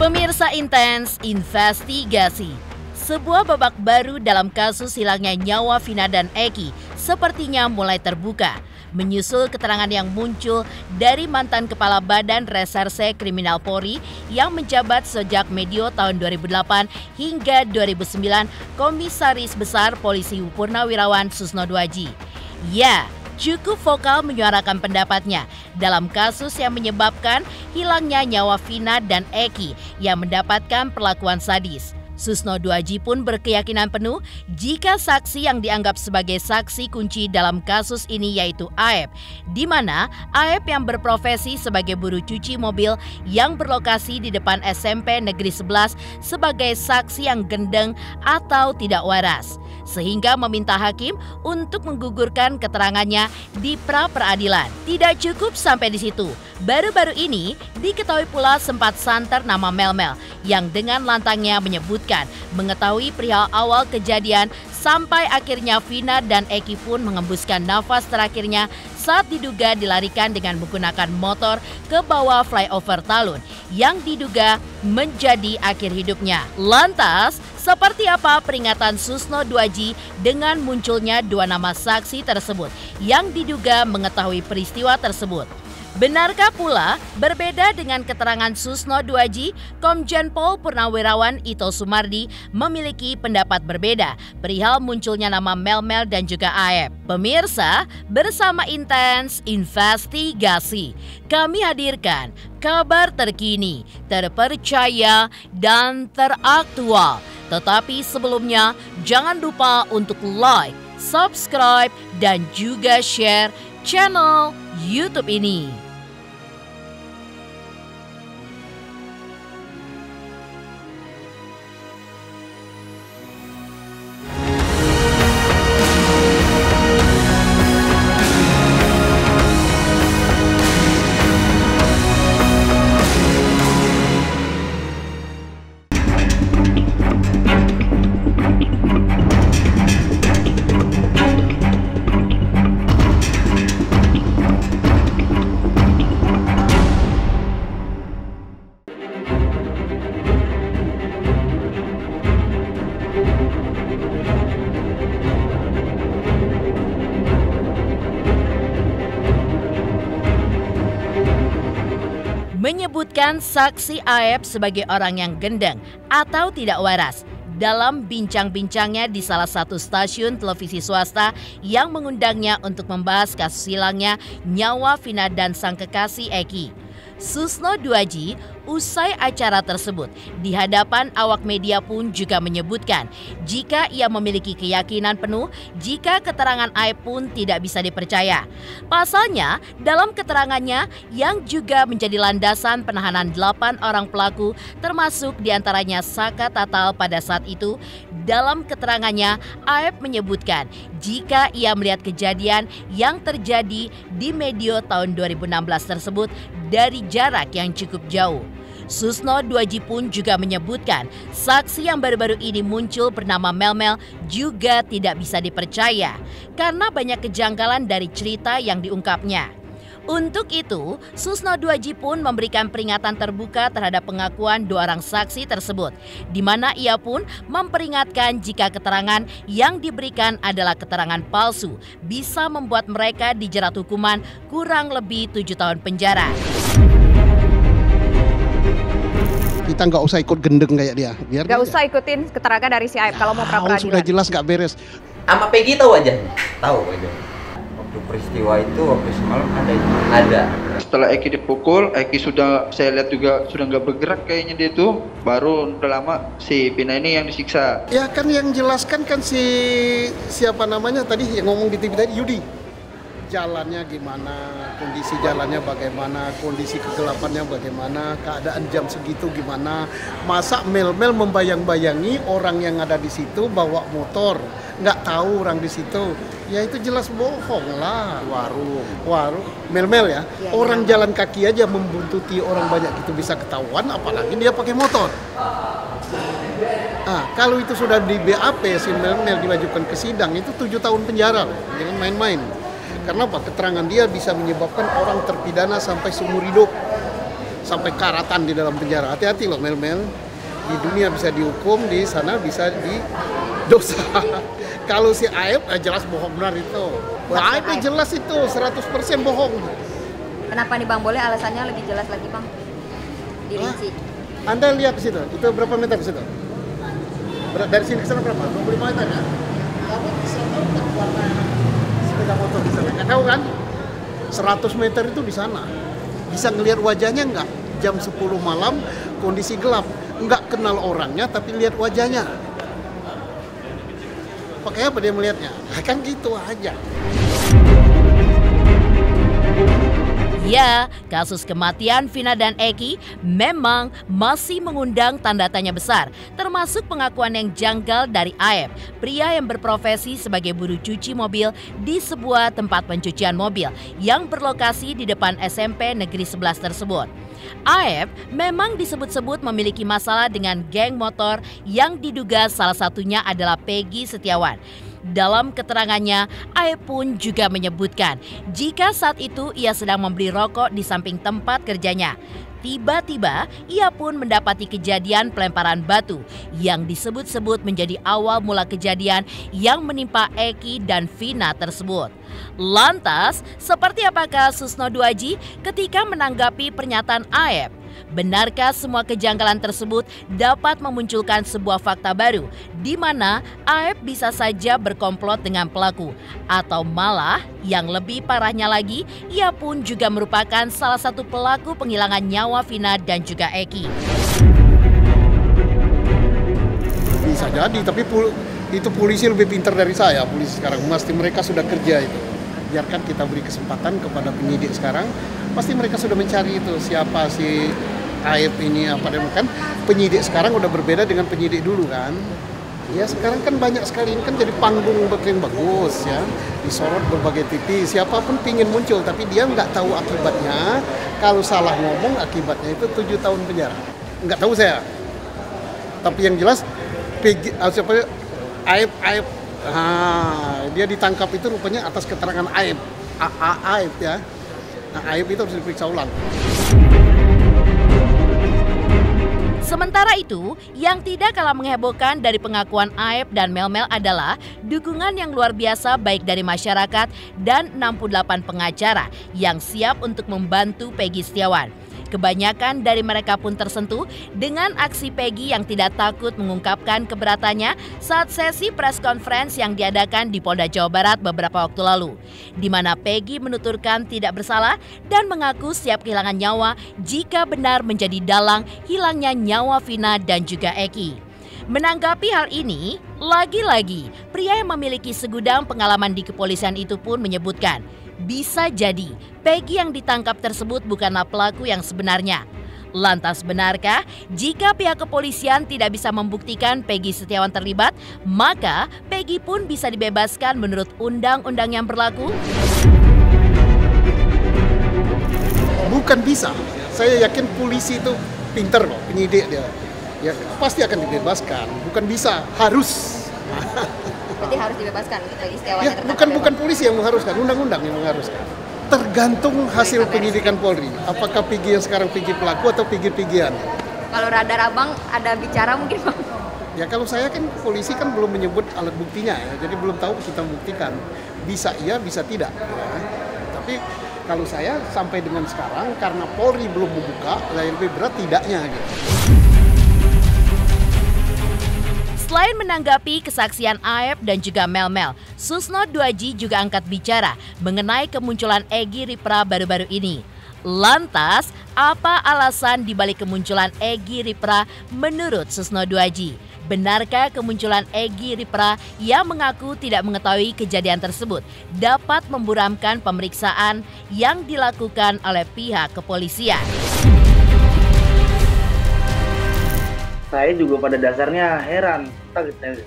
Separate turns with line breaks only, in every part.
Pemirsa Intens Investigasi, sebuah babak baru dalam kasus hilangnya nyawa Vina dan Eki sepertinya mulai terbuka, menyusul keterangan yang muncul dari mantan Kepala Badan Reserse Kriminal Polri yang menjabat sejak medio tahun 2008 hingga 2009, Komisaris Besar Polisi Purnawirawan Susno Duaji. Ya, cukup vokal menyuarakan pendapatnya dalam kasus yang menyebabkan hilangnya nyawa Vina dan Eki yang mendapatkan perlakuan sadis. Susno Duaji pun berkeyakinan penuh jika saksi yang dianggap sebagai saksi kunci dalam kasus ini yaitu Aep, di mana Aep yang berprofesi sebagai buruh cuci mobil yang berlokasi di depan SMP Negeri 11 sebagai saksi yang gendeng atau tidak waras, sehingga meminta hakim untuk menggugurkan keterangannya di pra-peradilan. Tidak cukup sampai di situ, baru-baru ini diketahui pula sempat santer nama Melmel yang dengan lantangnya menyebutkan mengetahui perihal awal kejadian sampai akhirnya Vina dan Eki pun mengembuskan nafas terakhirnya saat diduga dilarikan dengan menggunakan motor ke bawah flyover Talun yang diduga menjadi akhir hidupnya. Lantas, seperti apa peringatan Susno Duaji dengan munculnya dua nama saksi tersebut yang diduga mengetahui peristiwa tersebut? Benarkah pula berbeda dengan keterangan Susno Duaji, Komjen Pol Purnawirawan Ito Sumardi memiliki pendapat berbeda perihal munculnya nama Melmel dan juga Aep? Pemirsa, bersama Intens Investigasi, kami hadirkan kabar terkini, terpercaya, dan teraktual. Tetapi sebelumnya, jangan lupa untuk like, subscribe, dan juga share channel YouTube ini. Menyebutkan saksi Aep sebagai orang yang gendeng atau tidak waras dalam bincang-bincangnya di salah satu stasiun televisi swasta yang mengundangnya untuk membahas kasus hilangnya nyawa Vina dan sang kekasih Eki. Susno Duaji usai acara tersebut di hadapan awak media pun juga menyebutkan jika ia memiliki keyakinan penuh jika keterangan Aep pun tidak bisa dipercaya. Pasalnya, dalam keterangannya yang juga menjadi landasan penahanan 8 orang pelaku termasuk diantaranya Saka Tatal pada saat itu, dalam keterangannya Aep menyebutkan jika ia melihat kejadian yang terjadi di medio tahun 2016 tersebut dari jarak yang cukup jauh. Susno Duaji pun juga menyebutkan saksi yang baru-baru ini muncul bernama Melmel juga tidak bisa dipercaya karena banyak kejanggalan dari cerita yang diungkapnya. Untuk itu, Susno Duaji pun memberikan peringatan terbuka terhadap pengakuan dua orang saksi tersebut, di mana ia pun memperingatkan jika keterangan yang diberikan adalah keterangan palsu, bisa membuat mereka dijerat hukuman kurang lebih 7 tahun penjara.
Kita nggak usah ikut gendeng kayak dia. Biar
nggak usah ikutin keterangan dari si Aep kalau mau pra-peradilan.
Sudah jelas nggak beres.
Sama Peggy tahu aja? Tahu aja. Waktu peristiwa itu, waktu semalam ada.
Setelah Eki dipukul, Eki sudah saya lihat juga sudah nggak bergerak kayaknya dia itu. Baru udah lama si Vina ini yang disiksa.
Ya kan yang jelaskan kan si siapa namanya tadi yang ngomong di TV tadi, Yudi. Jalannya gimana, kondisi jalannya bagaimana, kondisi kegelapannya bagaimana, keadaan jam segitu gimana. Masa Melmel membayang-bayangi orang yang ada di situ bawa motor, nggak tahu orang di situ. Ya itu jelas bohong lah. Warung Melmel ya, orang jalan kaki aja membuntuti orang banyak itu bisa ketahuan, apalagi dia pakai motor. Nah, kalau itu sudah di BAP si Melmel dimajukan ke sidang itu 7 tahun penjara, jangan main-main. Karena apa? Keterangan dia bisa menyebabkan orang terpidana sampai seumur hidup. sampai karatan di dalam penjara. Hati-hati loh Mel-Mel. Di dunia bisa dihukum, di sana bisa didosa. Kalau si Aep jelas bohong benar itu. Aep jelas itu 100% bohong.
Kenapa nih Bang? Boleh alasannya lebih jelas lagi Bang? Dirinci.
Anda lihat di situ, itu berapa meter di situ? Dari sini ke sana berapa? 25 meter ya? Kamu bisa tahu kan warna sepeda motor di sana? Nggak tahu kan? 100 meter itu di sana. Bisa ngelihat wajahnya nggak? Jam 10 malam, kondisi gelap. Nggak kenal orangnya, tapi lihat wajahnya. Pakai apa dia melihatnya? Kan gitu aja.
Ya, kasus kematian Vina dan Eki memang masih mengundang tanda tanya besar, termasuk pengakuan yang janggal dari Aep, pria yang berprofesi sebagai buruh cuci mobil di sebuah tempat pencucian mobil yang berlokasi di depan SMP Negeri 11 tersebut. Aep memang disebut-sebut memiliki masalah dengan geng motor yang diduga salah satunya adalah Peggy Setiawan. Dalam keterangannya, Aep pun juga menyebutkan jika saat itu ia sedang membeli rokok di samping tempat kerjanya. Tiba-tiba ia pun mendapati kejadian pelemparan batu yang disebut-sebut menjadi awal mula kejadian yang menimpa Eki dan Vina tersebut. Lantas, seperti apakah Susno Duaji ketika menanggapi pernyataan Aep? Benarkah semua kejanggalan tersebut dapat memunculkan sebuah fakta baru di mana Aep bisa saja berkomplot dengan pelaku, atau malah yang lebih parahnya lagi, ia pun juga merupakan salah satu pelaku penghilangan nyawa Vina dan juga Eki.
Bisa jadi, tapi itu polisi lebih pintar dari saya. Polisi sekarang pasti mereka sudah kerja itu. Biarkan kita beri kesempatan kepada penyidik sekarang, pasti mereka sudah mencari itu siapa si Aep ini apa dan kan penyidik sekarang udah berbeda dengan penyidik dulu kan. Ya sekarang kan banyak sekali, ini kan jadi panggung yang bagus ya, disorot berbagai TV, siapapun pingin muncul tapi dia nggak tahu akibatnya. Kalau salah ngomong akibatnya itu 7 tahun penjara. Nggak tahu saya. Tapi yang jelas Aep dia ditangkap itu rupanya atas keterangan Aep. Aep ya. Nah, Aep itu harus diperiksa ulang.
Sementara itu, yang tidak kalah menghebohkan dari pengakuan Aep dan Mel-Mel adalah dukungan yang luar biasa baik dari masyarakat dan 68 pengacara yang siap untuk membantu Peggy Setiawan. Kebanyakan dari mereka pun tersentuh dengan aksi Peggy yang tidak takut mengungkapkan keberatannya saat sesi press conference yang diadakan di Polda Jawa Barat beberapa waktu lalu, di mana Peggy menuturkan tidak bersalah dan mengaku siap kehilangan nyawa jika benar menjadi dalang hilangnya nyawa Vina dan juga Eki. Menanggapi hal ini, lagi-lagi pria yang memiliki segudang pengalaman di kepolisian itu pun menyebutkan, bisa jadi Peggy yang ditangkap tersebut bukanlah pelaku yang sebenarnya. Lantas benarkah jika pihak kepolisian tidak bisa membuktikan Peggy Setiawan terlibat, maka Peggy pun bisa dibebaskan menurut undang-undang yang berlaku?
Bukan bisa. Saya yakin polisi itu pinter loh, penyidik dia. Ya pasti akan dibebaskan. Bukan bisa, harus.
Berarti harus dibebaskan untuk Peggy Setiawan
Ya, bukan polisi yang mengharuskan, undang-undang yang mengharuskan. Tergantung hasil penyidikan Polri. Apakah Peggy yang sekarang Peggy pelaku atau Peggy-Peggy-an.
Kalau radar abang ada bicara mungkin Bang?
Ya kalau saya kan polisi kan belum menyebut alat buktinya ya, jadi belum tahu kita buktikan. Bisa iya, bisa tidak. Ya. Tapi kalau saya sampai dengan sekarang karena Polri belum membuka, yang lebih berat tidaknya gitu.
Selain menanggapi kesaksian Aep dan juga Mel-Mel, Susno Duaji juga angkat bicara mengenai kemunculan Egy Ripra baru-baru ini. Lantas, apa alasan dibalik kemunculan Egy Ripra menurut Susno Duaji? Benarkah kemunculan Egy Ripra yang mengaku tidak mengetahui kejadian tersebut dapat memburamkan pemeriksaan yang dilakukan oleh pihak kepolisian?
Saya juga pada dasarnya heran,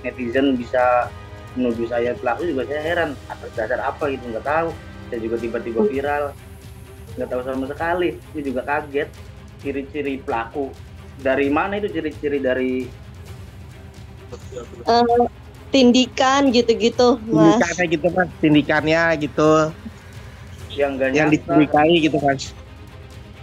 netizen bisa menuduh saya pelaku, juga saya heran atas dasar apa gitu, nggak tahu. Saya juga tiba-tiba viral, nggak tahu sama sekali. Saya juga kaget, ciri-ciri pelaku dari mana itu, ciri-ciri dari
tindikan gitu-gitu, Mas.
Tindikannya gitu, Mas, tindikannya gitu,
yang gak
yang
nyata.
dicurigai gitu, Mas.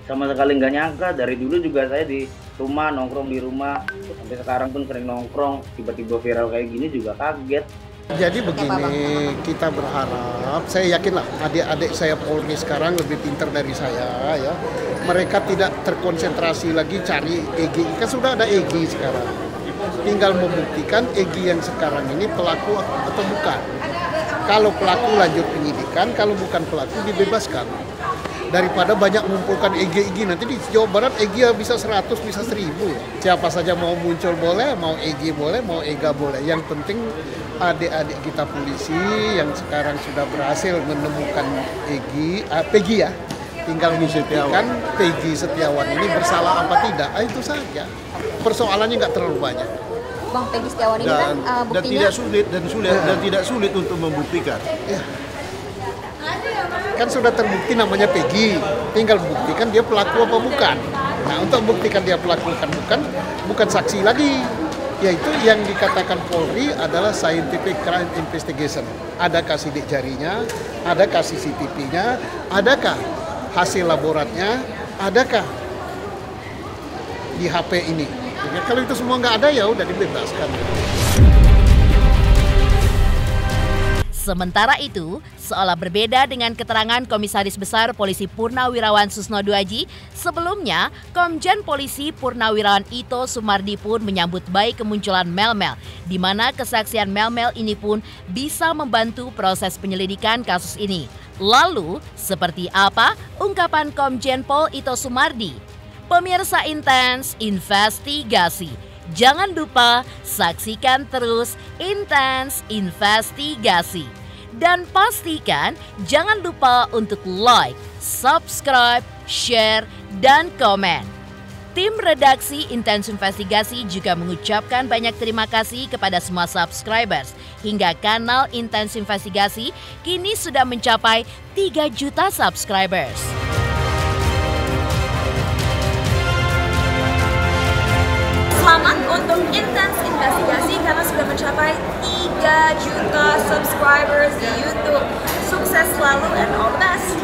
sama sekali nggak nyangka. Dari dulu juga saya di rumah, nongkrong di rumah, sampai sekarang pun sering nongkrong, tiba-tiba viral kayak gini juga kaget.
Jadi begini, kita berharap, saya yakinlah adik-adik saya Polri sekarang lebih pintar dari saya ya. Mereka tidak terkonsentrasi lagi cari EG, kan sudah ada EG sekarang. Tinggal membuktikan EG yang sekarang ini pelaku atau bukan. Kalau pelaku lanjut penyidikan, kalau bukan pelaku dibebaskan. Daripada banyak mengumpulkan EG nanti di Jawa Barat EG bisa 100, bisa 1000. Siapa saja mau muncul boleh, mau EG boleh, mau EGA boleh. Yang penting adik-adik kita polisi yang sekarang sudah berhasil menemukan PG ya, tinggal membuktikan PG Setiawan ini bersalah apa tidak, itu saja. Persoalannya nggak terlalu banyak.
Bang, Peggy Setiawan ini kan buktinya
dan tidak sulit untuk membuktikan.
Ya. Kan sudah terbukti namanya Peggy, tinggal buktikan dia pelaku apa bukan. Nah, untuk membuktikan dia pelaku bukan saksi lagi, yaitu yang dikatakan Polri adalah scientific crime investigation. Adakah sidik jarinya, adakah CCTV-nya, adakah hasil laboratnya, adakah di HP ini. Ya, kalau itu semua nggak ada ya udah dibebaskan.
Sementara itu, seolah berbeda dengan keterangan Komisaris Besar Polisi Purnawirawan Susno Duaji, sebelumnya Komjen Polisi Purnawirawan Ito Sumardi pun menyambut baik kemunculan Mel-Mel, di mana kesaksian Mel-Mel ini pun bisa membantu proses penyelidikan kasus ini. Lalu, seperti apa ungkapan Komjen Pol Ito Sumardi? Pemirsa Intens Investigasi, jangan lupa saksikan terus Intens Investigasi. Dan pastikan jangan lupa untuk like, subscribe, share, dan komen. Tim redaksi Intens Investigasi juga mengucapkan banyak terima kasih kepada semua subscribers. Hingga kanal Intens Investigasi kini sudah mencapai 3 juta subscribers.
Selamat untuk Intens Investigasi karena sudah mencapai 3 juta subscribers di YouTube. Sukses selalu and all the best.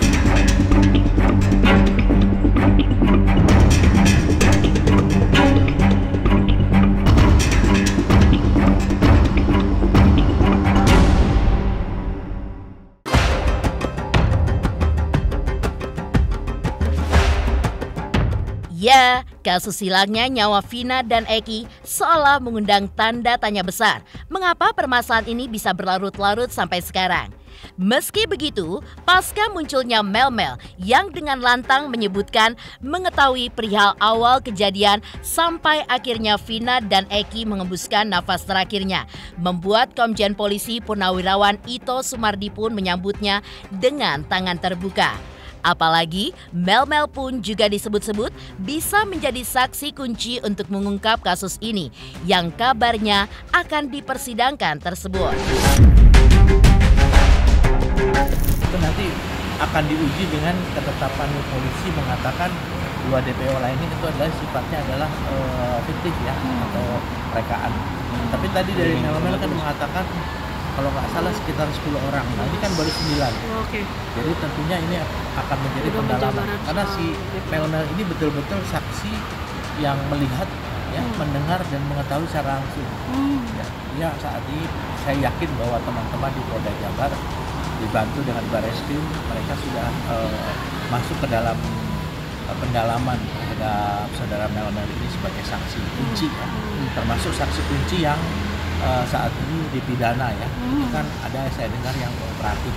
Ya, kasus hilangnya nyawa Vina dan Eki seolah mengundang tanda tanya besar. Mengapa permasalahan ini bisa berlarut-larut sampai sekarang? Meski begitu, pasca munculnya Mel-Mel yang dengan lantang menyebutkan mengetahui perihal awal kejadian sampai akhirnya Vina dan Eki mengembuskan nafas terakhirnya, membuat Komjen Polisi Purnawirawan Ito Sumardi pun menyambutnya dengan tangan terbuka. Apalagi Mel-Mel pun juga disebut-sebut bisa menjadi saksi kunci untuk mengungkap kasus ini yang kabarnya akan dipersidangkan tersebut.
Itu nanti akan diuji dengan ketetapan polisi mengatakan 2 DPO lainnya itu adalah sifatnya adalah fiktif ya atau rekaan. Tapi tadi dari Mel-Mel kan mengatakan kalau nggak salah sekitar 10 orang. Nah ini kan baru 9.
Oke.
Jadi tentunya ini akan menjadi pendalaman. Karena si Mel-Mel ini betul-betul saksi yang melihat, ya, mendengar dan mengetahui secara langsung. Ya saat ini saya yakin bahwa teman-teman di Polda Jabar dibantu dengan Barreskrim, mereka sudah masuk ke dalam pendalaman terhadap saudara Mel-Mel ini sebagai saksi kunci, ya. Termasuk saksi kunci yang saat ini dipidana ya, kan ada saya dengar yang kooperatif.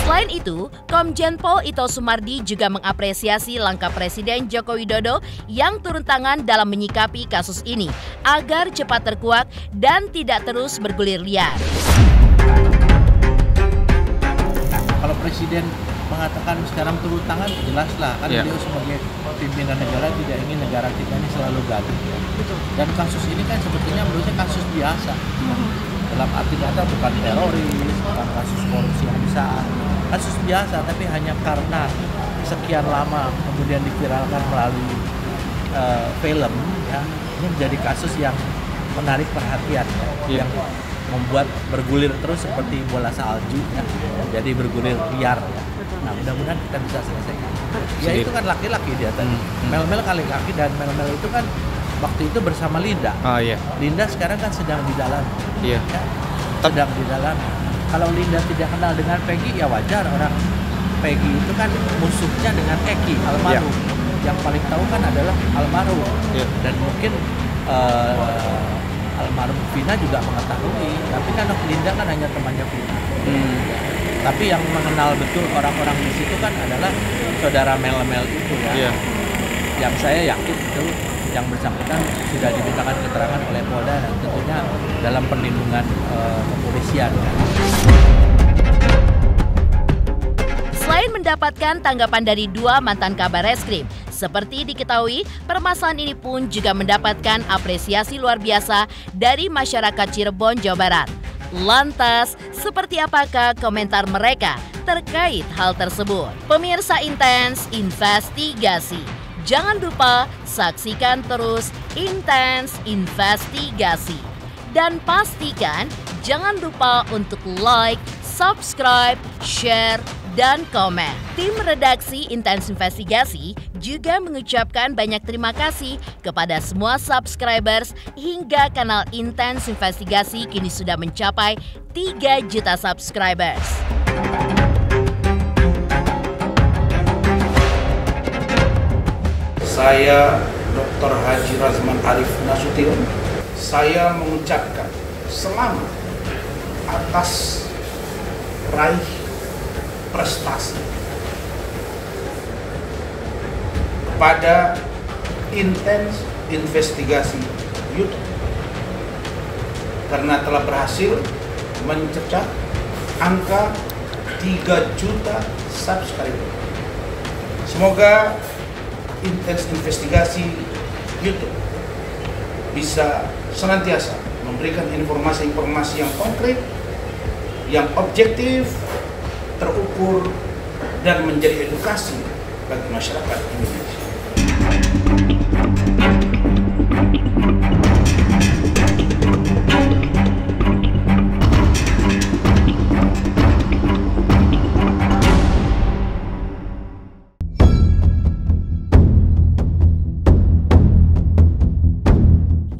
Selain itu, Komjen Pol Ito Sumardi juga mengapresiasi langkah Presiden Joko Widodo yang turun tangan dalam menyikapi kasus ini agar cepat terkuak dan tidak terus bergulir liar.
Kalau Presiden mengatakan sekarang turun tangan, jelaslah kan beliau sebagai pimpinan negara tidak ingin negara kita ini selalu gaduh. Dan kasus ini kan sebetulnya menurutnya kasus biasa. Dalam arti kata bukan teroris, bukan kasus korupsi yang besar, kasus biasa, tapi hanya karena sekian lama kemudian diviralkan melalui film, ya, ini menjadi kasus yang menarik perhatian, ya, yang membuat bergulir terus seperti bola salju, ya, jadi bergulir liar. Ya. Nah, mudah-mudahan kita bisa selesaikan. Ya itu kan laki-laki dia tadi. Mel-Mel laki-laki, dan Mel-Mel itu kan waktu itu bersama Linda.
Oh iya.
Linda sekarang kan sedang di dalam.
Iya.
Ya, sedang di dalam. Kalau Linda tidak kenal dengan Peggy, ya wajar, orang Peggy itu kan musuhnya dengan Eki almarhum. Yang paling tahu kan adalah almarhum. Dan mungkin almarhum Vina juga mengetahui, tapi kan Linda kan hanya temannya Vina. Tapi yang mengenal betul orang-orang di situ kan adalah saudara Mel-Mel itu ya. Yang saya yakin itu yang bersangkutan sudah dimintakan keterangan oleh Polda dan tentunya dalam perlindungan kepolisian.
Selain mendapatkan tanggapan dari dua mantan Kabar Reskrim, seperti diketahui, permasalahan ini pun juga mendapatkan apresiasi luar biasa dari masyarakat Cirebon, Jawa Barat. Lantas, seperti apakah komentar mereka terkait hal tersebut? Pemirsa Intens Investigasi, jangan lupa saksikan terus Intens Investigasi. Dan pastikan jangan lupa untuk like, subscribe, share, dan komen. Tim redaksi Intens Investigasi juga mengucapkan banyak terima kasih kepada semua subscribers hingga kanal Intens Investigasi kini sudah mencapai 3 juta subscribers.
Saya Dr. Haji Razman Arif Nasution. Saya mengucapkan selamat atas raih prestasi kepada Intens Investigasi YouTube karena telah berhasil mencecah angka 3 juta subscriber. Semoga Intens Investigasi YouTube bisa senantiasa memberikan informasi-informasi yang konkret, yang objektif, terukur, dan menjadi edukasi bagi masyarakat Indonesia.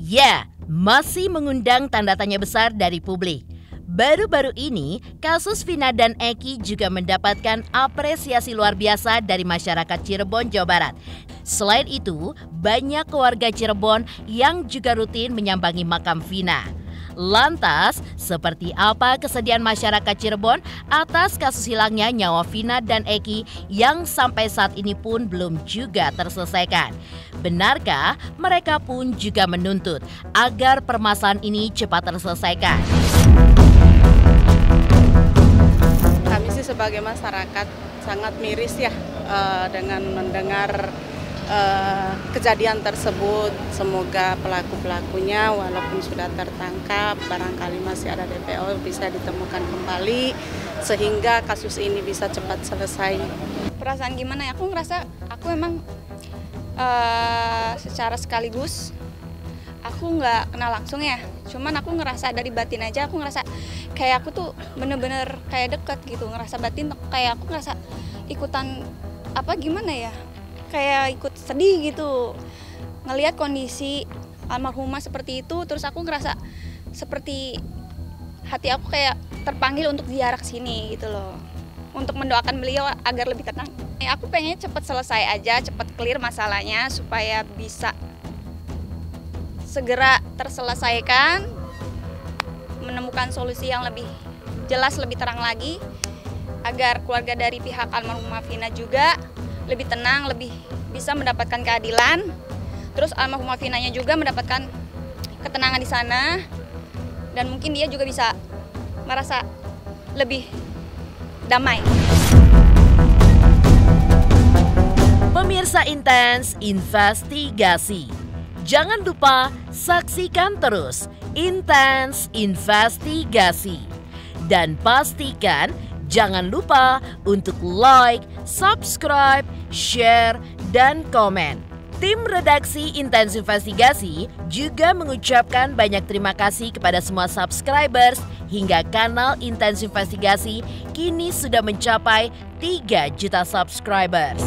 Ya, masih mengundang tanda tanya besar dari publik. Baru-baru ini, kasus Vina dan Eki juga mendapatkan apresiasi luar biasa dari masyarakat Cirebon, Jawa Barat. Selain itu, banyak keluarga Cirebon yang juga rutin menyambangi makam Vina. Lantas, seperti apa kesedihan masyarakat Cirebon atas kasus hilangnya nyawa Vina dan Eki yang sampai saat ini pun belum juga terselesaikan? Benarkah mereka pun juga menuntut agar permasalahan ini cepat terselesaikan?
Kami sih sebagai masyarakat sangat miris ya dengan mendengar kejadian tersebut. Semoga pelaku-pelakunya walaupun sudah tertangkap, barangkali masih ada DPO, bisa ditemukan kembali sehingga kasus ini bisa cepat selesai.
Perasaan gimana ya? Aku ngerasa aku emang secara sekaligus aku nggak kenal langsung ya, cuman aku ngerasa dari batin aja, aku ngerasa kayak aku tuh bener-bener kayak deket gitu, ngerasa batin kayak aku ngerasa ikutan apa gimana ya, kayak ikut sedih gitu ngelihat kondisi almarhumah seperti itu. Terus aku ngerasa seperti hati aku kayak terpanggil untuk ziarah sini gitu loh, untuk mendoakan beliau agar lebih tenang. Aku pengen cepet selesai aja, cepet clear masalahnya supaya bisa segera terselesaikan, menemukan solusi yang lebih jelas, lebih terang lagi, agar keluarga dari pihak almarhumah Vina juga lebih tenang, lebih bisa mendapatkan keadilan. Terus almarhumah Vinanya juga mendapatkan ketenangan di sana, dan mungkin dia juga bisa merasa lebih damai.
Pemirsa Intens Investigasi, jangan lupa saksikan terus Intens Investigasi. Dan pastikan jangan lupa untuk like, subscribe, share, dan komen. Tim redaksi Intens Investigasi juga mengucapkan banyak terima kasih kepada semua subscribers hingga kanal Intens Investigasi kini sudah mencapai 3 juta subscribers.